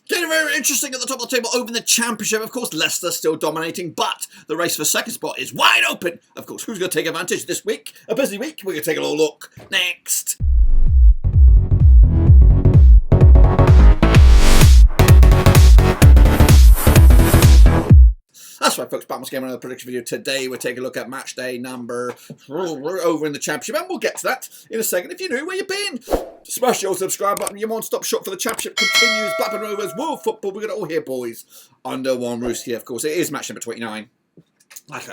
Getting very interesting at the top of the table over in the Championship. Of course, Leicester still dominating, but the race for second spot is wide open. Of course, who's going to take advantage this week? A busy week. We're going to take a little look next. That's right, folks, back once again with another prediction video. Today we're taking a look at match day number over in the Championship, and we'll get to that in a second. If you're new, where you been? Smash your subscribe button. Your one-stop shop for the Championship continues. Blackburn Rovers, world football. We've got it all here, boys. Under one roof here, of course. It is match number 29.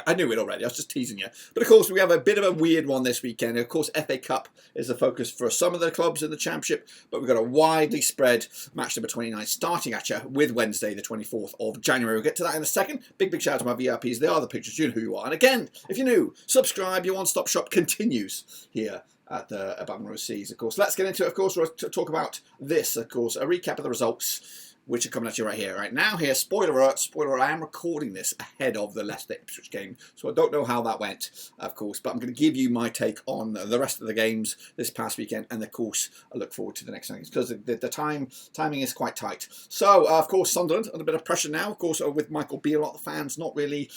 I knew it already, I was just teasing you. But of course, we have a bit of a weird one this weekend. Of course, FA Cup is the focus for some of the clubs in the Championship, but we've got a widely spread match number 29 starting at you with Wednesday, the 24th of January. We'll get to that in a second. Big shout out to my VIPs. They are the pictures. You know who you are. And again, if you're new, subscribe. Your one-stop shop continues here at the Blackburn Rovers Seas, of course. Let's get into it, of course. We'll talk about this, of course, a recap of the results, which are coming at you right here, right now. Here, spoiler alert, I am recording this ahead of the Leicester-Ipswich game, so I don't know how that went, of course, but I'm going to give you my take on the rest of the games this past weekend, and of course, I look forward to the next games, because the timing is quite tight. So, of course, Sunderland, under a bit of pressure now, of course, with Michael Beale, a lot of the fans not really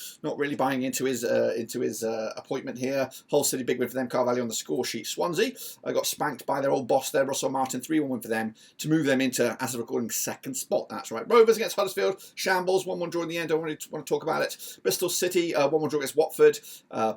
buying into his appointment here. Hull City, big win for them. Carvalho on the score sheet. Swansea got spanked by their old boss there, Russell Martin, 3-1 win for them, to move them into, as of recording, second spot. That's right. Rovers against Huddersfield. Shambles. 1-1 draw in the end. Don't really want to talk about it. Bristol City. 1-1 draw against Watford.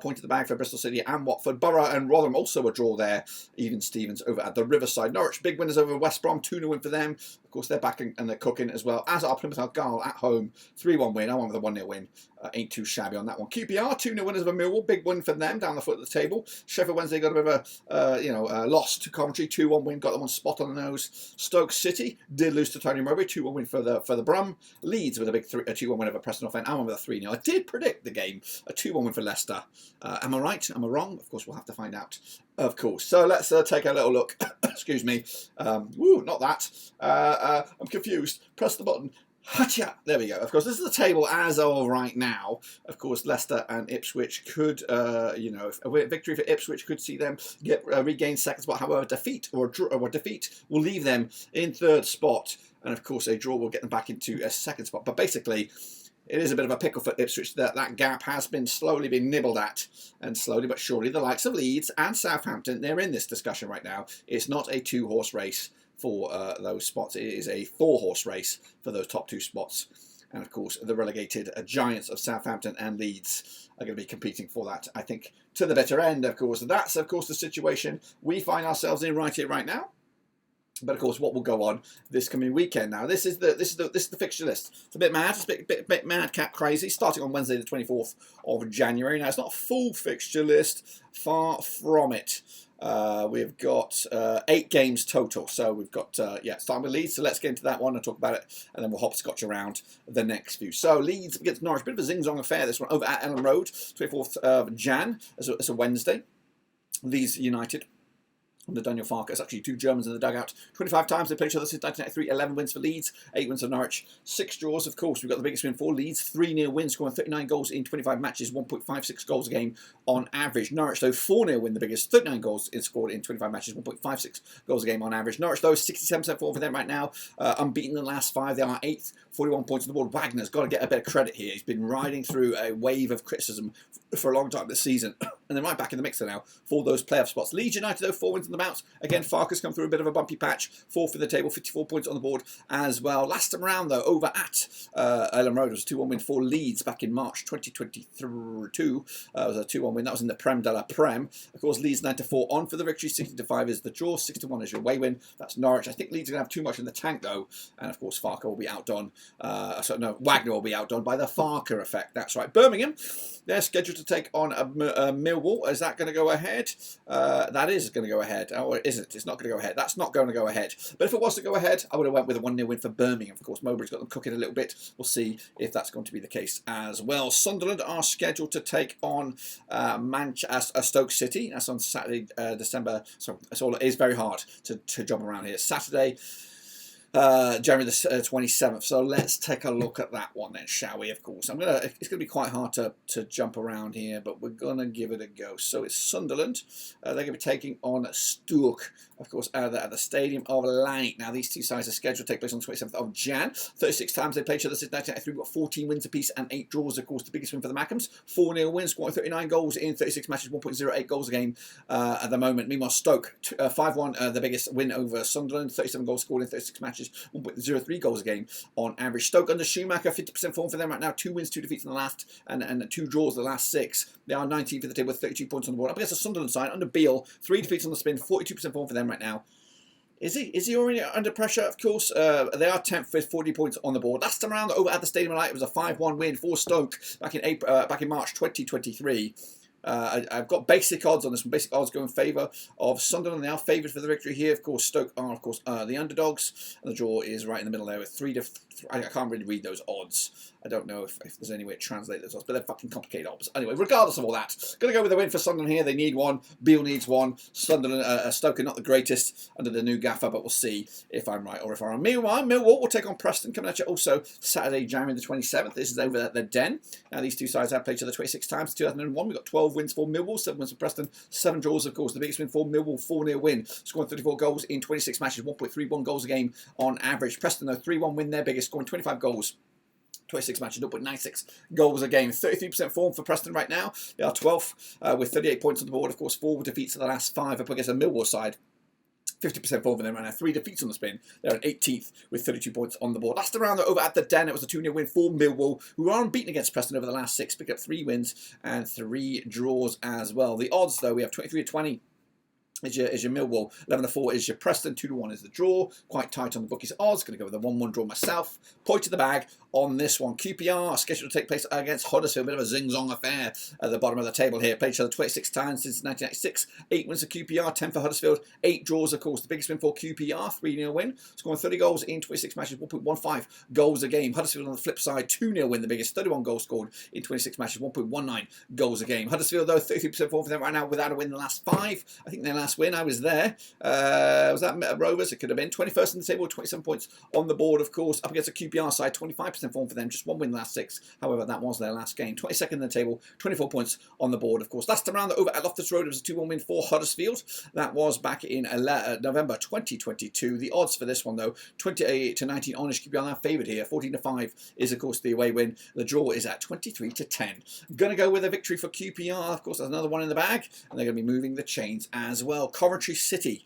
Point at the bag for Bristol City and Watford. Borough and Rotherham also a draw there. Even Stevens over at the Riverside. Norwich, big winners over West Brom. 2-0 win for them. Of course, they're back and they're cooking as well. As are Plymouth Argyle at home. 3-1 win. I won with a 1-0 win. Ain't too shabby on that one. QPR, 2-0 winners over Millwall. Big win for them down the foot of the table. Sheffield Wednesday got a bit of a loss to Coventry. 2-1 win. Got them on spot on the nose. Stoke City did lose to Tony Mowbray. 2-1 win for the Brum. Leeds with a big 2-1 win over Preston North End. I'm on with a 3-0. I did predict the game. A 2-1 win for Leicester. Am I right? Am I wrong? Of course, we'll have to find out. Of course. So let's take a little look. Excuse me. Not that. I'm confused. Press the button. Hacha! There we go. Of course, this is the table as of right now. Of course, Leicester and Ipswich could, a victory for Ipswich could see them regain second spot. However, defeat will leave them in third spot. And of course, a draw will get them back into a second spot. But basically, it is a bit of a pickle for Ipswich. That gap has been slowly being nibbled at. And slowly but surely, the likes of Leeds and Southampton, they're in this discussion right now. It's not a two-horse race for those spots. It is a four-horse race for those top two spots. And of course, the relegated giants of Southampton and Leeds are going to be competing for that, I think, to the better end, of course. That's, of course, the situation we find ourselves in right here, right now. But of course, what will go on this coming weekend? Now, this is the fixture list. It's a bit mad. It's a bit madcap crazy. Starting on Wednesday, the 24th of January. Now, it's not a full fixture list. Far from it. We've got 8 games total. So we've got, starting with Leeds. So let's get into that one and talk about it. And then we'll hopscotch around the next few. So Leeds against Norwich. Bit of a zing-zong affair, this one, over at Ellen Road. 24th of Jan. It's a Wednesday. Leeds United. Under Daniel Farker. It's actually 2 Germans in the dugout. 25 times they played each other since 1993. 11 wins for Leeds, 8 wins for Norwich, 6 draws. Of course, we've got the biggest win for Leeds. 3-0 wins, scoring 39 goals in 25 matches, 1.56 goals a game on average. Norwich, though, 4-0 win, the biggest. 39 goals scored in 25 matches, 1.56 goals a game on average. Norwich, though, 67% form for them right now. Unbeaten in the last 5. They are 8th, 41 points on the board. Wagner's got to get a bit of credit here. He's been riding through a wave of criticism for a long time this season. And they're right back in the mixer now for those playoff spots. Leeds United, though, 4 wins in the bounce. Again, Farker's come through a bit of a bumpy patch. 4th in the table, 54 points on the board as well. Last time around, though, over at Ellen Road, was a 2-1 win for Leeds back in March 2022. It was a 2-1 win. That was in the Prem de la Prem. Of course, Leeds 9-4 on for the victory. 60-5 is the draw. 6-1 is your away win. That's Norwich. I think Leeds are going to have too much in the tank, though. And, of course, Farker will be outdone. Wagner will be outdone by the Farker effect. That's right. Birmingham, they're scheduled to take on Millwall. Is that going to go ahead? That is going to go ahead. Or is it? It's not going to go ahead. That's not going to go ahead. But if it was to go ahead, I would have went with a 1-0 win for Birmingham. Of course, Mowbray's got them cooking a little bit. We'll see if that's going to be the case as well. Sunderland are scheduled to take on Stoke City. That's on Saturday, December. So it is very hard to jump around here. Saturday, January the 27th. So let's take a look at that one then, shall we? Of course, it's gonna be quite hard to jump around here, but we're gonna give it a go. So it's Sunderland. They're gonna be taking on Stoke, of course, at the Stadium of Light. Now these two sides are scheduled to take place on the 27th of Jan. 36 times they played each other since 1993. We've got 14 wins apiece and 8 draws. Of course, the biggest win for the Mackhams. 4-0 win, scoring 39 goals in 36 matches, 1.08 goals a game at the moment. Meanwhile, Stoke 5-1, the biggest win over Sunderland. 37 goals scored in 36 matches, 1.03 goals a game on average. Stoke under Schumacher, 50% form for them right now. 2 wins, 2 defeats in the last, and 2 draws the last 6. They are 19th for the table with 32 points on the board. Up against the Sunderland side under Beale, 3 defeats on the spin, 42% form for them right now. Is he already under pressure? Of course, they are 10th with 40 points on the board. Last time around over at the Stadium of Light, it was a 5-1 win for Stoke back in March 2023. I've got basic odds on this one. Basic odds go in favour of Sunderland. They are favoured for the victory here. Of course, Stoke are, of course, the underdogs. And the draw is right in the middle there with I can't really read those odds. I don't know if there's any way to translate those odds, but they're fucking complicated odds. Anyway, regardless of all that, going to go with a win for Sunderland here. They need one. Beale needs one. Sunderland, Stoke are not the greatest under the new gaffer, but we'll see if I'm right or if I'm wrong. Meanwhile, Millwall will take on Preston, coming at you also Saturday, January the 27th. This is over at the Den. Now, these two sides have played each other 26 times. 2001, we've got 12 wins for Millwall, 7 wins for Preston, 7 draws, of course. The biggest win for Millwall, 4-0 win, scoring 34 goals in 26 matches, 1.31 goals a game on average. Preston, though, 3-1 win, their biggest, scoring 25 goals. 26 matches, 0.96 goals a game. 33% form for Preston right now. They are 12th with 38 points on the board. Of course, 4 defeats in the last 5 up against the Millwall side. 50% form for them right now. 3 defeats on the spin. They're at 18th with 32 points on the board. Last round over at the Den, it was a 2-0 win for Millwall, who are unbeaten against Preston over the last 6. Picked up 3 wins and 3 draws as well. The odds, though, we have 23-20. Is your Millwall, 11-4 is your Preston, 2-1 is the draw. Quite tight on the bookies odds. Going to go with a 1-1 draw myself. Point to the bag on this one. QPR scheduled to take place against Huddersfield. Bit of a zing-zong affair at the bottom of the table here. Played each other 26 times since 1996. 8 wins for QPR, 10 for Huddersfield. 8 draws, of course. The biggest win for QPR, 3-0 win. Scoring 30 goals in 26 matches, 1.15 goals a game. Huddersfield on the flip side, 2-0 win. The biggest, 31 goals scored in 26 matches, 1.19 goals a game. Huddersfield, though, 33% form for them right now without a win in the last 5. I think their last win, I was there. Was that Rovers? It could have been 21st in the table, 27 points on the board, of course. Up against the QPR side, 25% form for them, just 1 win in the last 6. However, that was their last game. 22nd in the table, 24 points on the board, of course. Last time around over at Loftus Road, it was a 2-1 win for Huddersfield. That was back in November 2022. The odds for this one, though, 28-19 Onish QPR now favoured here. 14-5 is, of course, the away win. The draw is at 23-10. Going to go with a victory for QPR. Of course, there's another one in the bag, and they're going to be moving the chains as well. Coventry City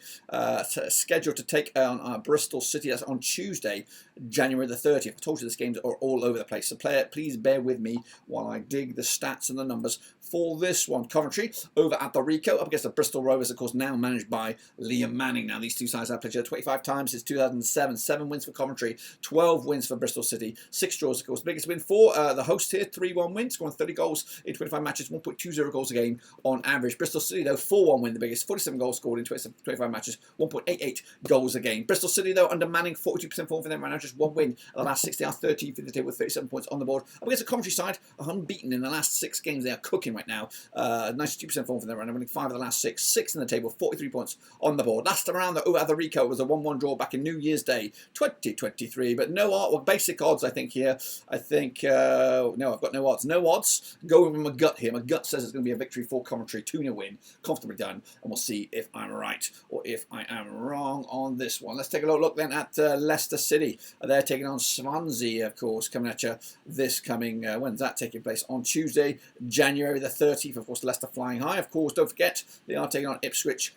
scheduled to take on Bristol City. That's on Tuesday, January the 30th. I told you these games are all over the place, so please bear with me while I dig the stats and the numbers for this one. Coventry over at the Rico up against the Bristol Rovers, of course, now managed by Liam Manning. Now, these two sides have played each other 25 times since 2007. 7 wins for Coventry, 12 wins for Bristol City, 6 draws, of course. The biggest win for the host here, 3-1 win, scoring 30 goals in 25 matches, 1.20 goals a game on average. Bristol City, though, 4-1 win, the biggest, 47 goals scored in 25 matches, 1.88 goals a game. Bristol City, though, under Manning, 42% form for them right now, just 1 win in the last 6. They are 13th in the table with 37 points on the board. Up against the Coventry side, unbeaten in the last 6 games. They are cooking right now. 92% form for them right now, winning 5 of the last 6. 6th in the table, 43 points on the board. Last time around, though, over at the Rico, was a 1-1 draw back in New Year's Day 2023. But no odds, well, basic odds, I think, here. I think, no, I've got no odds. No odds. Going with my gut here. My gut says it's going to be a victory for Coventry. 2-0 win. Comfortably done. And we'll see if I'm right or if I am wrong on this one. Let's take a look then at Leicester City. They're taking on Swansea, of course, coming at you this coming, when's that taking place? On Tuesday, January the 30th. Of course, Leicester flying high. Of course, don't forget, they are taking on Ipswich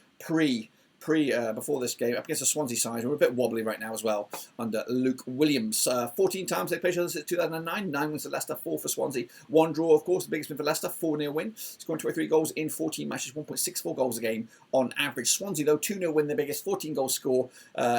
before this game, up against the Swansea side, who are a bit wobbly right now as well, under Luke Williams. 14 times they played each other since 2009, 9 wins for Leicester, 4 for Swansea, 1 draw, of course, the biggest win for Leicester, 4-0 win, scoring 23 goals in 14 matches, 1.64 goals a game on average. Swansea, though, 2-0 win, the biggest, 14 goal score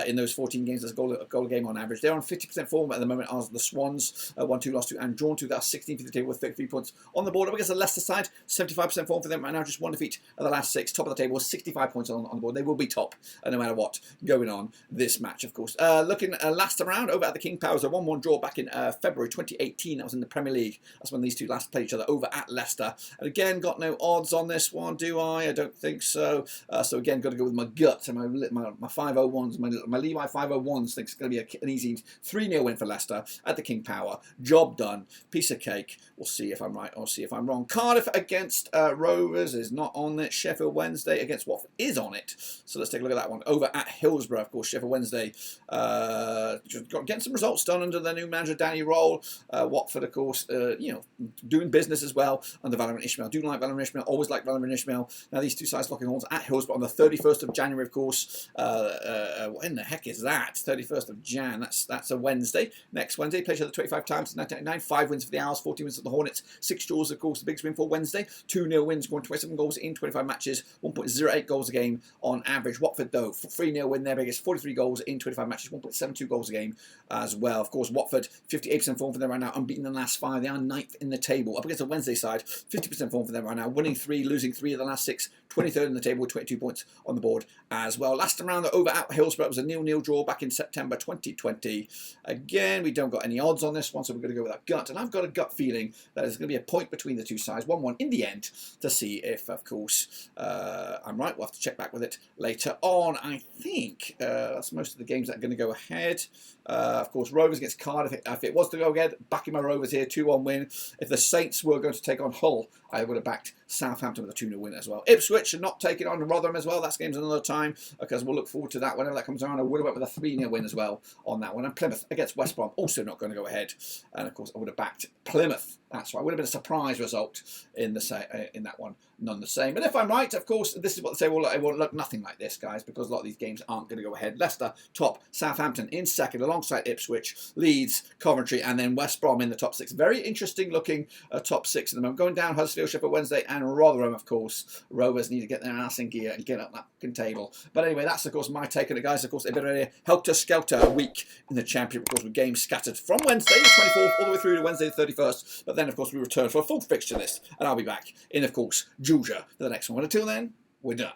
in those 14 games, that's a goal a game on average. They're on 50% form at the moment as the Swans, 1-2, lost 2, and drawn 2. That's 16th for the table with 33 points on the board. Up against the Leicester side, 75% form for them right now, just 1 defeat of the last 6, top of the table, 65 points on the board. They will be top, no matter what going on this match, of course. Looking last time around over at the King Power, was a 1-1 draw back in February 2018. That was in the Premier League. That's when these two last played each other over at Leicester. And again, got no odds on this one, do I? I don't think so. So again, got to go with my gut and my 501s, my Levi 501s. Think it's going to be an easy 3-0 win for Leicester at the King Power. Job done. Piece of cake. We'll see if I'm right or see if I'm wrong. Cardiff against Rovers is not on it. Sheffield Wednesday against Watford is on it. So let's take a look at that one. Over at Hillsborough, of course, Sheffield Wednesday getting some results done under their new manager, Danny Roll. Watford, of course, doing business as well under Valérien Ismaël. Do like Valérien Ismaël. Always like Valérien Ismaël. Now, these two sides locking horns at Hillsborough on the 31st of January, of course. When the heck is that? 31st of Jan. That's a Wednesday. Next Wednesday, played each other 25 times in 1999. 5 wins for the Owls, 14 wins for the Hornets. 6 draws, of course, the biggest win for Wednesday. 2-0 wins, scoring 27 goals in 25 matches. 1.08 goals a game on average. Watford, though, 3-0 win, their biggest. 43 goals in 25 matches. 1.72 goals a game as well. Of course, Watford, 58% form for them right now. Unbeaten in the last 5. They are 9th in the table. Up against the Wednesday side, 50% form for them right now. Winning 3, losing 3 of the last 6. 23rd in the table with 22 points on the board as well. Last time round, over at Hillsborough, it was a 0-0 draw back in September 2020. Again, we don't got any odds on this one, so we're going to go with our gut. And I've got a gut feeling that there's going to be a point between the two sides, 1-1 in the end, to see if, of course, I'm right. We'll have to check back with it later on. I think that's most of the games that are going to go ahead. Of course, Rovers against Cardiff. If it was to go ahead, backing my Rovers here, 2-1 win. If the Saints were going to take on Hull, I would have backed Southampton with a 2-0 win as well. Ipswich are not taking on Rotherham as well. That game's another time because we'll look forward to that whenever that comes around. I would have went with a 3-0 win as well on that one. And Plymouth against West Brom, also not going to go ahead. And of course, I would have backed Plymouth. That's right. Would have been a surprise result in that one, none the same. But if I'm right, of course, this is what they say. Well, it won't look nothing like this, guys, because a lot of these games aren't going to go ahead. Leicester top, Southampton in second, alongside Ipswich, Leeds, Coventry, and then West Brom in the top 6. Very interesting looking top 6 at the moment. Going down, Huddersfield, Sheffield Wednesday, and Rotherham, of course. Rovers need to get their ass in gear and get up that fucking table. But anyway, that's of course my take on it, guys. Of course, it's been a helter-skelter week in the Championship, of course, with games scattered from Wednesday the 24th all the way through to Wednesday the 31st. But then, of course, we return for a full fixture list, and I'll be back in, of course, Georgia for the next one. But until then, we're done.